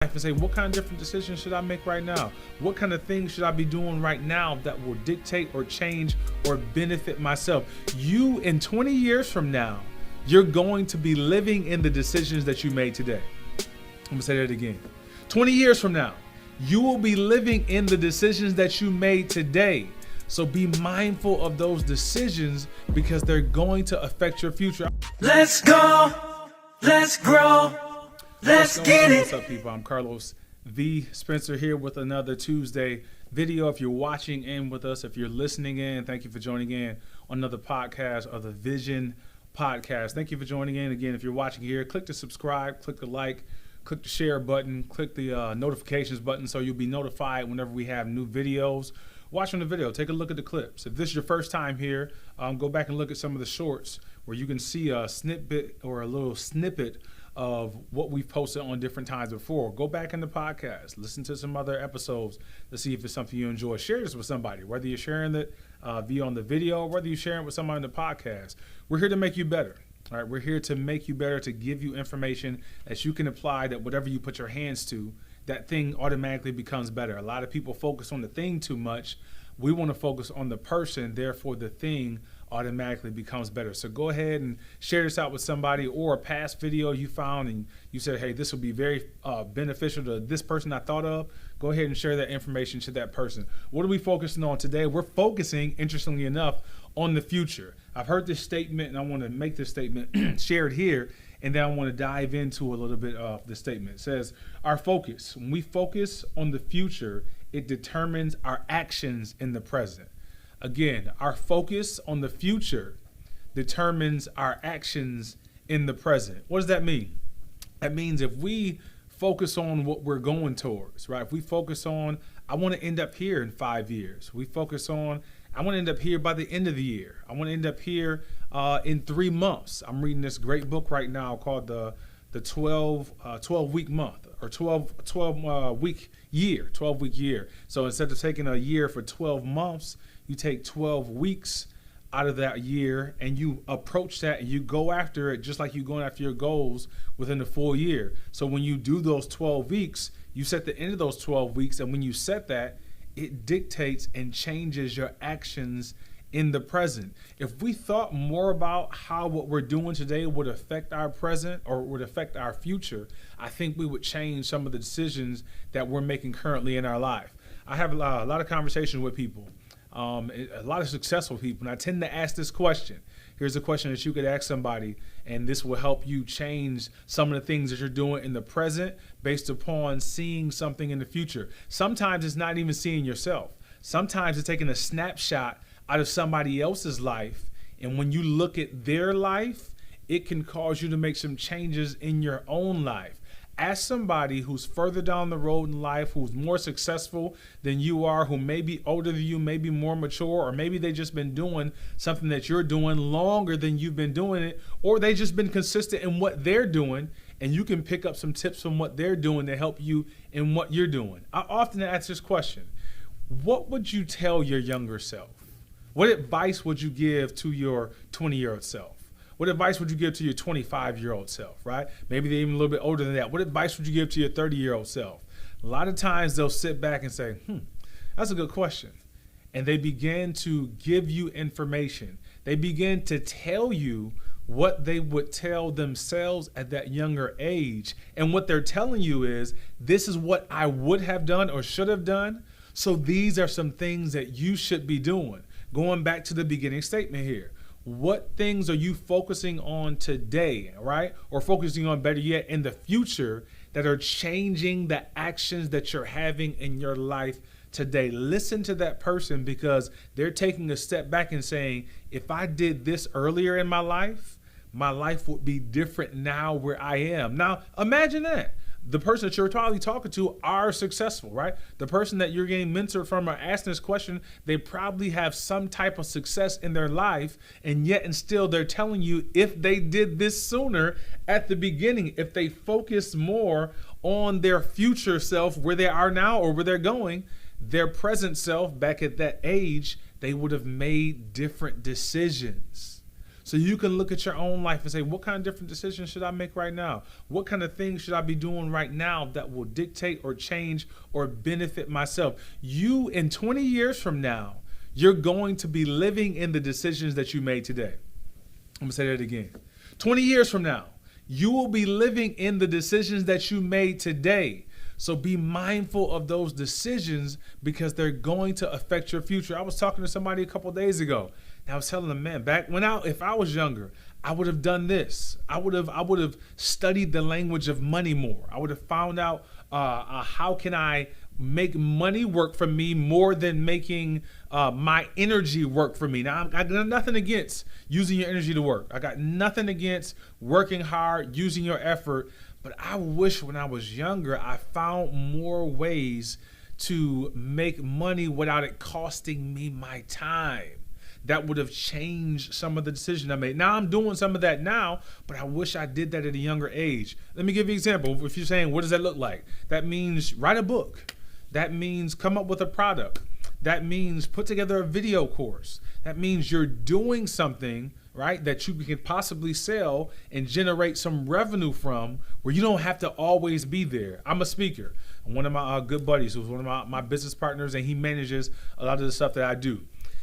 and say, what kind of different decisions should I make right now? What kind of things should I be doing right now that will dictate or change or benefit myself? You, in 20 years from now, you're going to be living in the decisions that you made today. I'm gonna say that again. 20 years from now, you will be living in the decisions that you made today. So be mindful of those decisions because they're going to affect your future. Let's go. Let's grow. Let's get it. What's up, people? I'm Carlos V. Spencer here with another Tuesday video. If you're watching in with us, if you're listening in, thank you for joining in on another podcast of the Vision Podcast. Thank you for joining in. Again, if you're watching here, click the subscribe, click the like, click the share button, click the notifications button so you'll be notified whenever we have new videos. Watch on the video, take a look at the clips. If this is your first time here, go back and look at some of the shorts where you can see a snippet or a little snippet of what we've posted on different times before. Go back in the podcast, listen to some other episodes to see if it's something you enjoy. Share this with somebody, whether you're sharing it via on the video, or whether you're sharing it with somebody in the podcast. We're here to make you better. All right, we're here to make you better, to give you information that you can apply, that whatever you put your hands to, that thing automatically becomes better. A lot of people focus on the thing too much. We want to focus on the person, therefore the thing automatically becomes better. So go ahead and share this out with somebody, or a past video you found and you said, hey, this will be very beneficial to this person I thought of. Go ahead and share that information to that person. What are we focusing on today? We're focusing, interestingly enough, on the future. I've heard this statement and I want to make this statement, share it here, and then I want to dive into a little bit of the statement. It says, our focus, when we focus on the future, it determines our actions in the present. Again, our focus on the future determines our actions in the present. What does that mean? That means if we focus on what we're going towards, right? If we focus on, I want to end up here in 5 years. We focus on, I want to end up here by the end of the year. I want to end up here in 3 months. I'm reading this great book right now called the 12 week month, or 12 week year. So instead of taking a year for 12 months, you take 12 weeks out of that year and you approach that and you go after it just like you're going after your goals within the full year. So when you do those 12 weeks, you set the end of those 12 weeks, and when you set that, it dictates and changes your actions in the present. If we thought more about how what we're doing today would affect our present or would affect our future, I think we would change some of the decisions that we're making currently in our life. I have a lot of conversations with people, a lot of successful people, and I tend to ask this question. Here's a question that you could ask somebody, and this will help you change some of the things that you're doing in the present based upon seeing something in the future. Sometimes it's not even seeing yourself. Sometimes it's taking a snapshot out of somebody else's life, and when you look at their life, it can cause you to make some changes in your own life. Ask somebody who's further down the road in life, who's more successful than you are, who may be older than you, maybe more mature, or maybe they just been doing something that you're doing longer than you've been doing it, or they just been consistent in what they're doing, and you can pick up some tips from what they're doing to help you in what you're doing. I often ask this question: what would you tell your younger self? What advice would you give to your 20-year-old self? What advice would you give to your 25-year-old self, right? Maybe they're even a little bit older than that. What advice would you give to your 30-year-old self? A lot of times they'll sit back and say, that's a good question. And they begin to give you information. They begin to tell you what they would tell themselves at that younger age. And what they're telling you is, this is what I would have done or should have done. So these are some things that you should be doing. Going back to the beginning statement here. What things are you focusing on today, right? Or focusing on, better yet, in the future, that are changing the actions that you're having in your life today? Listen to that person, because they're taking a step back and saying, if I did this earlier in my life would be different now where I am. Now, imagine that. The person that you're probably talking to are successful, right? The person that you're getting mentored from or asking this question, they probably have some type of success in their life, and yet and still they're telling you, if they did this sooner at the beginning, if they focused more on their future self, where they are now or where they're going, their present self back at that age, they would have made different decisions. So you can look at your own life and say, what kind of different decisions should I make right now? What kind of things should I be doing right now that will dictate or change or benefit myself? You, in 20 years from now, you're going to be living in the decisions that you made today. I'm going to say that again. 20 years from now, you will be living in the decisions that you made today. So be mindful of those decisions because they're going to affect your future. I was talking to somebody a couple of days ago, and I was telling them, man, if I was younger, I would have done this. I would have studied the language of money more. I would have found out how can I make money work for me more than making my energy work for me. Now, I got nothing against using your energy to work. I got nothing against working hard, using your effort. But I wish when I was younger, I found more ways to make money without it costing me my time. That would have changed some of the decisions I made. Now I'm doing some of that now, but I wish I did that at a younger age. Let me give you an example. If you're saying, what does that look like? That means write a book. That means come up with a product. That means put together a video course. That means you're doing something, right, that you can possibly sell and generate some revenue from where you don't have to always be there. I'm a speaker. One of my good buddies who's one of my business partners, and he manages a lot of the stuff that I do.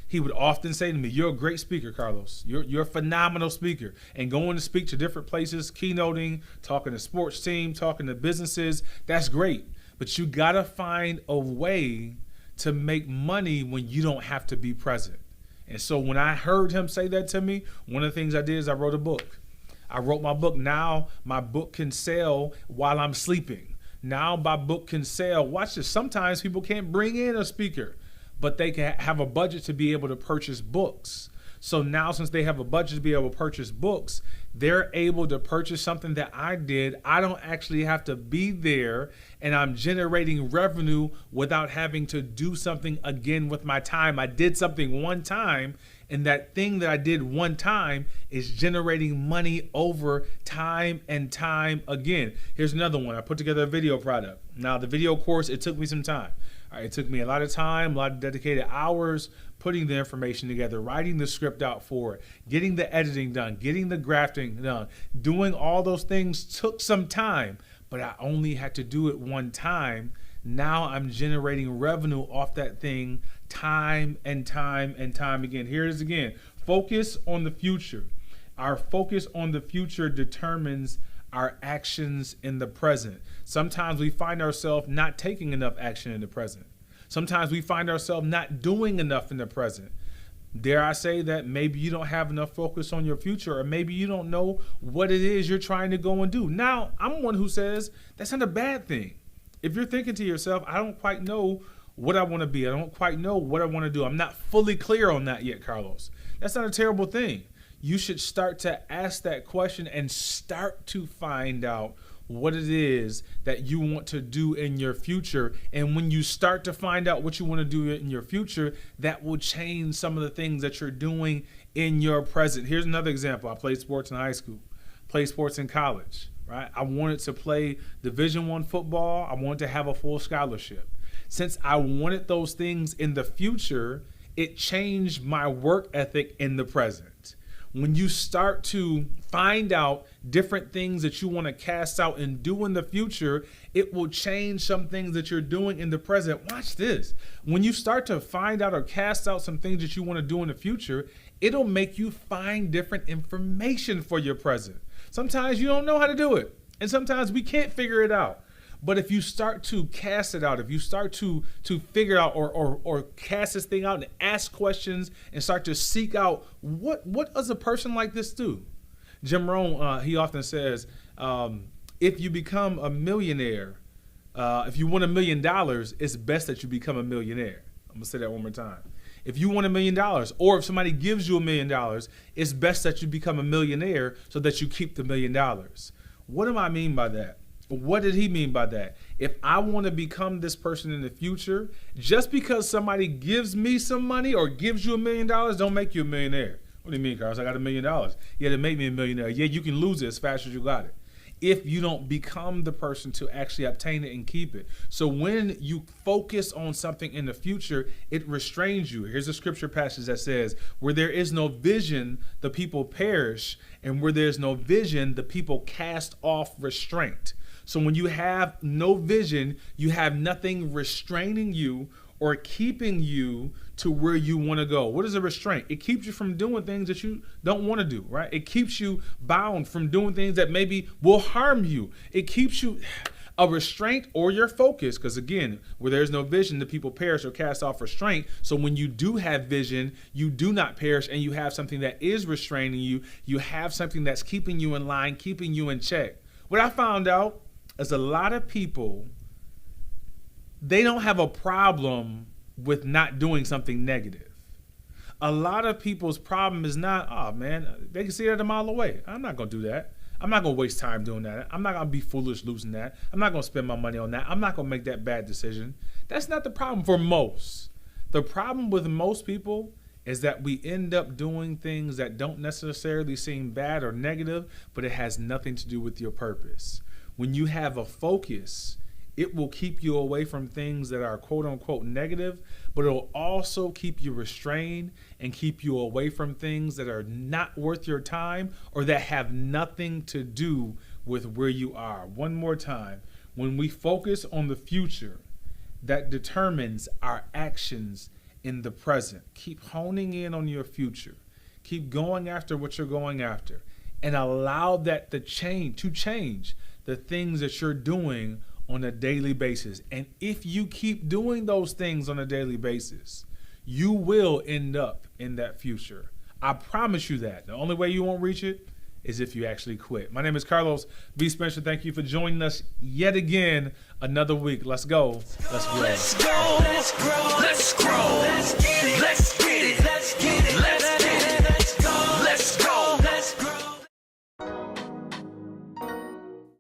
He would often say to me, you're a great speaker, Carlos. You're a phenomenal speaker. And going to speak to different places, keynoting, talking to sports teams, talking to businesses, that's great. But you got to find a way to make money when you don't have to be present. And so when I heard him say that to me, one of the things I did is I wrote a book. I wrote my book. Now my book can sell while I'm sleeping. Now my book can sell. Watch this. Sometimes people can't bring in a speaker, but they can have a budget to be able to purchase books. So now since they have a budget to be able to purchase books, they're able to purchase something that I did. I don't actually have to be there, and I'm generating revenue without having to do something again with my time. I did something one time, and that thing that I did one time is generating money over time and time again. Here's another one. I put together a video product. Now, the video course, it took me some time. All right, it took me a lot of time, a lot of dedicated hours, putting the information together, writing the script out for it, getting the editing done, getting the grafting done. Doing all those things took some time, but I only had to do it one time. Now I'm generating revenue off that thing time and time and time again. Here it is again. Focus on the future. Our focus on the future determines our actions in the present. Sometimes we find ourselves not taking enough action in the present. Sometimes we find ourselves not doing enough in the present. Dare I say that maybe you don't have enough focus on your future, or maybe you don't know what it is you're trying to go and do. Now, I'm one who says that's not a bad thing. If you're thinking to yourself, I don't quite know what I want to be. I don't quite know what I want to do. I'm not fully clear on that yet, Carlos. That's not a terrible thing. You should start to ask that question and start to find out what it is that you want to do in your future. And when you start to find out what you want to do in your future, that will change some of the things that you're doing in your present. Here's another example. I played sports in high school, played sports in college, right? I wanted to play Division I football. I wanted to have a full scholarship. Since I wanted those things in the future, it changed my work ethic in the present. When you start to find out different things that you want to cast out and do in the future, it will change some things that you're doing in the present. Watch this. When you start to find out or cast out some things that you want to do in the future, it'll make you find different information for your present. Sometimes you don't know how to do it, and sometimes we can't figure it out. But if you start to cast it out, if you start to figure out or cast this thing out and ask questions and start to seek out what does a person like this do? Jim Rohn, he often says, if you become a millionaire, if you want $1 million, it's best that you become a millionaire. I'm going to say that one more time. If you want $1 million, or if somebody gives you $1 million, it's best that you become a millionaire so that you keep the $1 million. What do I mean by that? What did he mean by that? If I want to become this person in the future, just because somebody gives me some money or gives you $1 million, don't make you a millionaire. What do you mean, Carlos? I got $1 million. Yeah, to make me a millionaire. Yeah, you can lose it as fast as you got it. if you don't become the person to actually obtain it and keep it. So when you focus on something in the future, it restrains you. Here's a scripture passage that says, where there is no vision, the people perish, and where there's no vision, the people cast off restraint. So when you have no vision, you have nothing restraining you or keeping you to where you want to go. What is a restraint? It keeps you from doing things that you don't want to do, right? It keeps you bound from doing things that maybe will harm you. It keeps you a restraint or your focus, because again, where there's no vision, the people perish or cast off restraint. So when you do have vision, you do not perish, and you have something that is restraining you. You have something that's keeping you in line, keeping you in check. What I found out is a lot of people, they don't have a problem with not doing something negative. A lot of people's problem is not, oh man, they can see that a mile away. I'm not going to do that. I'm not going to waste time doing that. I'm not going to be foolish losing that. I'm not going to spend my money on that. I'm not going to make that bad decision. That's not the problem for most. The problem with most people is that we end up doing things that don't necessarily seem bad or negative, but it has nothing to do with your purpose. When you have a focus, it will keep you away from things that are quote unquote negative, but it'll also keep you restrained and keep you away from things that are not worth your time or that have nothing to do with where you are. One more time, when we focus on the future, that determines our actions in the present. Keep honing in on your future. Keep going after what you're going after, and allow that to change the things that you're doing on a daily basis. And if you keep doing those things on a daily basis, you will end up in that future. I promise you that. The only way you won't reach it is if you actually quit. My name is Carlos V. Spencer. Thank you for joining us yet again another week. Let's go. Let's grow. Let's grow. Let's grow. Let's grow. Let's get it. Let's